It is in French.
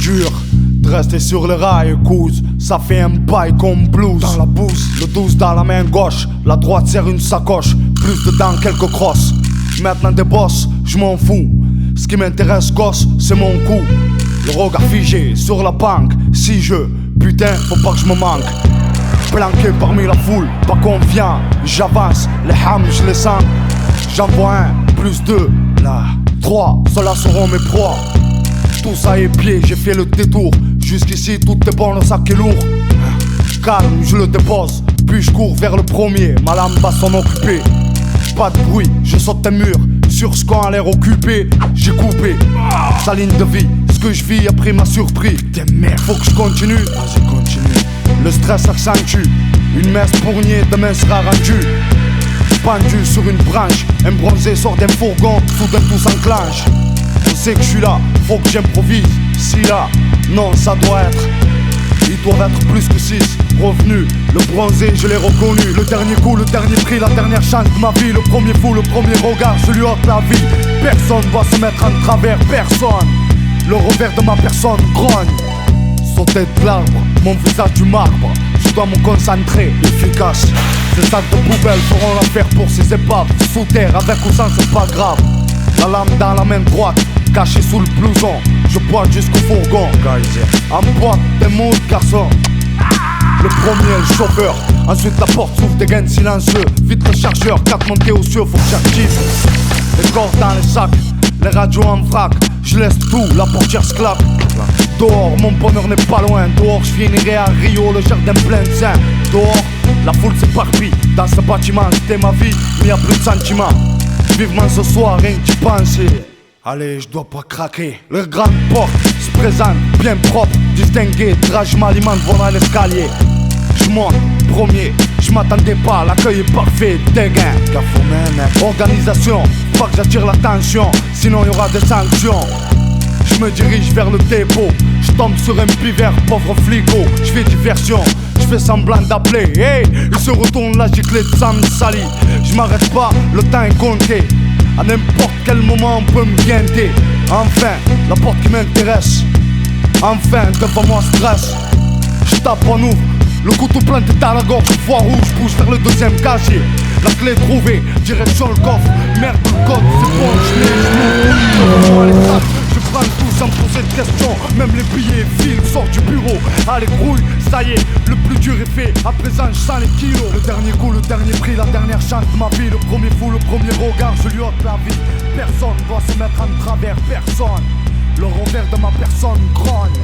dur de rester sur le rail, cause ça fait un bail comme blues. Dans la bouse, le 12 dans la main gauche, la droite serre une sacoche, plus dedans quelques crosses. Maintenant des boss, je m'en fous. Ce qui m'intéresse gosse, c'est mon coup. Le regard figé sur la banque. Si je, putain, faut pas que je me manque. Planqué parmi la foule, pas confiant. J'avance, les hams je les sens. J'envoie un, plus deux, là, trois, ceux-là seront mes proies. Tous à épier, j'ai fait le détour. Jusqu'ici tout est bon, le sac est lourd. Calme, je le dépose, puis je cours vers le premier. Ma lame va s'en occuper. Pas de bruit, je saute un mur. Sur ce qu'on a l'air occupé, j'ai coupé sa ligne de vie. Ce que je vis après m'a surpris. T'es merde, faut que je continue. Vas-y, continue. Le stress accentue. Une messe pournier, demain sera rendue. Pendu sur une branche, un bronzé sort d'un fourgon, soudain tout s'enclenche. On sait que je suis là, faut que j'improvise. Si là, non, ça doit être. Ils doivent être plus que 6 revenus. Le bronzé, je l'ai reconnu. Le dernier coup, le dernier prix, la dernière chance de ma vie. Le premier fou, le premier regard, je lui ôte la vie. Personne va se mettre en travers, personne. Le revers de ma personne grogne. Sauter de l'arbre, mon visage du marbre. Je dois me concentrer, efficace. Ces sacs de poubelle feront l'affaire pour ces épaves. Sous terre, avec ou sans, c'est pas grave. La lame dans la main droite, cachée sous le blouson. Je pointe jusqu'au fourgon. En boîte, des mots de garçon. Le premier, le chauffeur. Ensuite la porte s'ouvre, des gains silencieux. Vite le chargeur, 4 montées aux cieux, faut que j'active. Les corps dans les sacs, les radios en vrac. Je laisse tout, la portière se claque. Dehors, mon bonheur n'est pas loin. Dehors, je finirai à Rio, le jardin plein de seins. Dehors, la foule s'éparpille. Dans ce bâtiment, c'était ma vie, mais y a plus de sentiments. Vivement ce soir, rien que d'y penser. Allez, je dois pas craquer. Leur grande porte se présente, bien propre, distingué. Drage m'alimente, voilà l'escalier. Je monte, premier, je m'attendais pas, l'accueil est parfait, dégain. Organisation, faut pas que j'attire l'attention, sinon y aura des sanctions. Je me dirige vers le dépôt, je tombe sur un pivert, pauvre flico. Je fais diversion, je fais semblant d'appeler. Hey, il se retourne la giclée de Sam Sali. Je m'arrête pas, le temps est compté. À n'importe quel moment on peut me guinter. Enfin, la porte qui m'intéresse. Enfin, devant moi stress. Je tape en ouvre, le couteau planté dans la gorge. Voie rouge, bouge vers le deuxième casier. La clé trouvée, direction le coffre. Merde, le code, c'est bon, je l'ai. Devant moi les sacs, je prends tout sans me poser de questions. Même les billets filent, sort du bureau. Allez, grouille, ça y est, le plus dur est fait. À présent, je sens les kilos. Le dernier coup, le dernier prix, la dernière chance de ma vie. Le premier fou, le premier regard, je lui ôte la vie. Personne doit se mettre en travers, personne. Le revers de ma personne grogne.